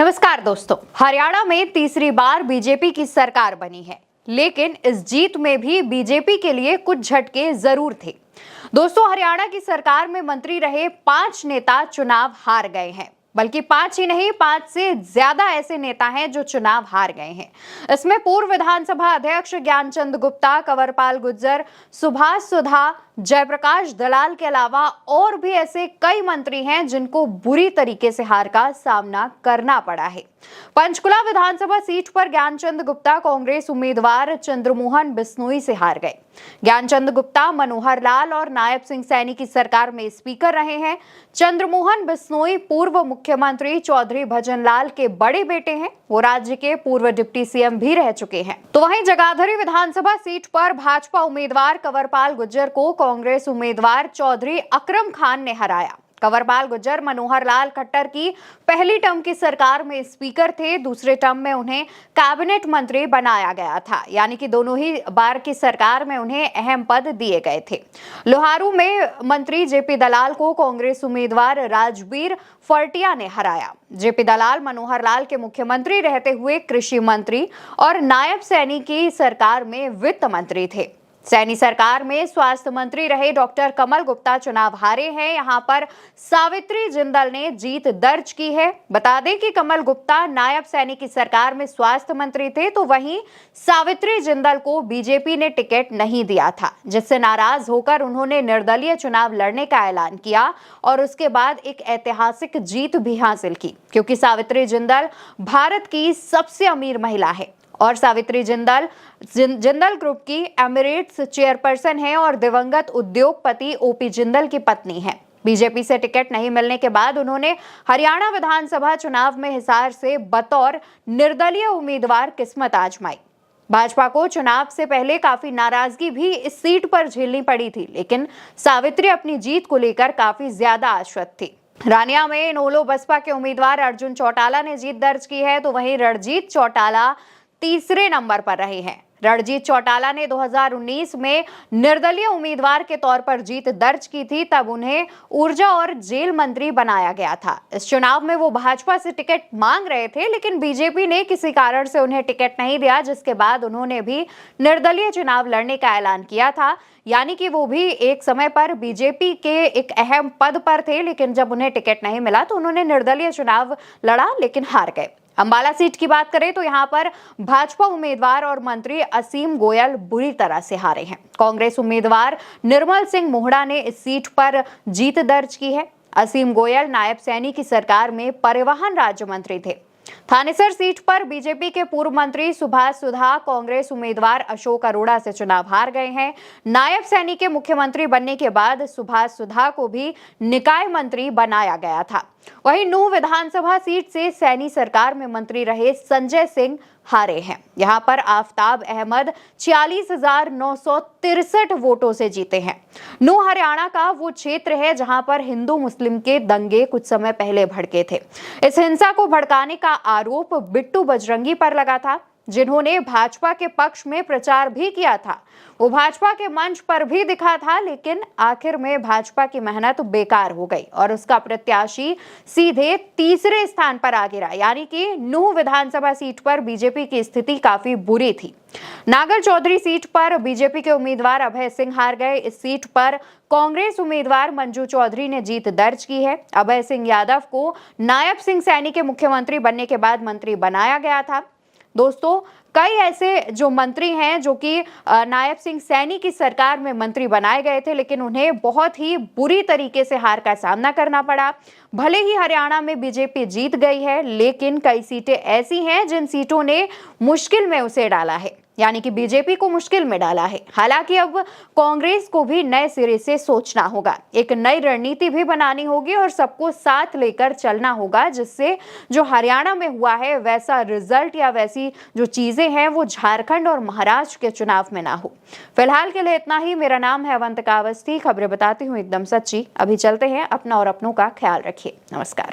नमस्कार दोस्तों, हरियाणा में तीसरी बार बीजेपी की सरकार बनी है, लेकिन इस जीत में भी बीजेपी के लिए कुछ झटके जरूर थे। दोस्तों, हरियाणा की सरकार में मंत्री रहे 5 नेता चुनाव हार गए हैं, बल्कि 5 ही नहीं 5 से ज्यादा ऐसे नेता हैं जो चुनाव हार गए हैं। इसमें पूर्व विधानसभा अध्यक्ष ज्ञानचंद गुप्ता, कंवरपाल गुर्जर, सुभाष सुधा, जयप्रकाश दलाल के अलावा और भी ऐसे कई मंत्री हैं जिनको बुरी तरीके से हार का सामना करना पड़ा है। पंचकुला विधानसभा सीट पर ज्ञानचंद गुप्ता कांग्रेस उम्मीदवार चंद्रमोहन बिश्नोई से हार गए। ज्ञानचंद गुप्ता मनोहर लाल और नायब सिंह सैनी की सरकार में स्पीकर रहे हैं। चंद्रमोहन बिश्नोई पूर्व मुख्यमंत्री चौधरी भजनलाल के बड़े बेटे हैं। वो राज्य के पूर्व डिप्टी सीएम भी रह चुके हैं। तो वहीं जगाधरी विधानसभा सीट पर भाजपा उम्मीदवार कंवरपाल गुर्जर को कांग्रेस उम्मीदवार चौधरी अकरम खान ने हराया। कंवरपाल गुर्जर मनोहर लाल खट्टर की पहली टर्म की सरकार में स्पीकर थे। दूसरे टर्म में उन्हें कैबिनेट मंत्री बनाया गया था, यानी कि दोनों ही बार की सरकार में उन्हें अहम पद दिए गए थे। लोहारू में मंत्री जेपी दलाल को कांग्रेस उम्मीदवार राजबीर फर्टिया ने हराया। जेपी दलाल मनोहर लाल के मुख्यमंत्री रहते हुए कृषि मंत्री और नायब सैनी की सरकार में वित्त मंत्री थे। सैनी सरकार में स्वास्थ्य मंत्री रहे डॉक्टर कमल गुप्ता चुनाव हारे हैं। यहां पर सावित्री जिंदल ने जीत दर्ज की है। बता दें कि कमल गुप्ता नायब सैनी की सरकार में स्वास्थ्य मंत्री थे, तो वहीं सावित्री जिंदल को बीजेपी ने टिकट नहीं दिया था, जिससे नाराज होकर उन्होंने निर्दलीय चुनाव लड़ने का ऐलान किया और उसके बाद एक ऐतिहासिक जीत भी हासिल की, क्योंकि सावित्री जिंदल भारत की सबसे अमीर महिला है और सावित्री जिंदल जिंदल ग्रुप की एमिरेट्स चेयरपर्सन है और दिवंगत उद्योगपति ओपी जिंदल की पत्नी है। बीजेपी से टिकट नहीं मिलने के बाद उन्होंने हरियाणा विधानसभा चुनाव में हिसार से बतौर निर्दलीय उम्मीदवार किस्मत आजमाई। भाजपा को चुनाव से पहले काफी नाराजगी भी इस सीट पर झेलनी पड़ी थी, लेकिन सावित्री अपनी जीत को लेकर काफी ज्यादा आश्वस्त थी। रानिया में इनेलो बसपा के उम्मीदवार अर्जुन चौटाला ने जीत दर्ज की है, तो वहीं रणजीत चौटाला तीसरे नंबर पर रहे हैं। रणजीत चौटाला ने 2019 में निर्दलीय उम्मीदवार के तौर पर जीत दर्ज की थी, तब उन्हें ऊर्जा और जेल मंत्री बनाया गया था। इस चुनाव में वो भाजपा से टिकट मांग रहे थे, लेकिन बीजेपी ने किसी कारण से उन्हें टिकट नहीं दिया, जिसके बाद उन्होंने भी निर्दलीय चुनाव लड़ने का ऐलान किया था। यानी कि वो भी एक समय पर बीजेपी के एक अहम पद पर थे, लेकिन जब उन्हें टिकट नहीं मिला तो उन्होंने निर्दलीय चुनाव लड़ा, लेकिन हार गए। अंबाला सीट की बात करें तो यहां पर भाजपा उम्मीदवार और मंत्री असीम गोयल बुरी तरह से हारे हैं। कांग्रेस उम्मीदवार निर्मल सिंह मोहड़ा ने इस सीट पर जीत दर्ज की है। असीम गोयल नायब सैनी की सरकार में परिवहन राज्य मंत्री थे। थानेसर सीट पर बीजेपी के पूर्व मंत्री सुभाष सुधा कांग्रेस उम्मीदवार अशोक अरोड़ा से चुनाव हार गए हैं। नायब सैनी के मुख्यमंत्री बनने के बाद सुभाष सुधा को भी निकाय मंत्री बनाया गया था। वहीं नूंह विधानसभा सीट से सैनी सरकार में मंत्री रहे संजय सिंह हारे हैं। यहां पर आफ्ताब अहमद 46,963 वोटों से जीते हैं। नूंह हरियाणा का वो क्षेत्र है जहां पर हिंदू मुस्लिम के दंगे कुछ समय पहले भड़के थे। इस हिंसा को भड़काने का आरोप बिट्टू बजरंगी पर लगा था, जिन्होंने भाजपा के पक्ष में प्रचार भी किया था। वो भाजपा के मंच पर भी दिखा था, लेकिन आखिर में भाजपा की मेहनत बेकार हो गई और उसका प्रत्याशी सीधे तीसरे स्थान पर आ गिरा। यानी कि नूंह विधानसभा सीट पर बीजेपी की स्थिति काफी बुरी थी। नागर चौधरी सीट पर बीजेपी के उम्मीदवार अभय सिंह हार गए। इस सीट पर कांग्रेस उम्मीदवार मंजू चौधरी ने जीत दर्ज की है। अभय सिंह यादव को नायब सिंह सैनी के मुख्यमंत्री बनने के बाद मंत्री बनाया गया था। दोस्तों, कई ऐसे जो मंत्री हैं जो कि नायब सिंह सैनी की सरकार में मंत्री बनाए गए थे, लेकिन उन्हें बहुत ही बुरी तरीके से हार का सामना करना पड़ा। भले ही हरियाणा में बीजेपी जीत गई है, लेकिन कई सीटें ऐसी हैं जिन सीटों ने मुश्किल में उसे डाला है, यानी कि बीजेपी को मुश्किल में डाला है। हालांकि अब कांग्रेस को भी नए सिरे से सोचना होगा, एक नई रणनीति भी बनानी होगी और सबको साथ लेकर चलना होगा, जिससे जो हरियाणा में हुआ है वैसा रिजल्ट या वैसी जो चीजें हैं वो झारखंड और महाराष्ट्र के चुनाव में ना हो। फिलहाल के लिए इतना ही। मेरा नाम है अवंतिका अवस्थी, खबरें बताती हूँ एकदम सच्ची। अभी चलते हैं, अपना और अपनों का ख्याल रखिए। नमस्कार।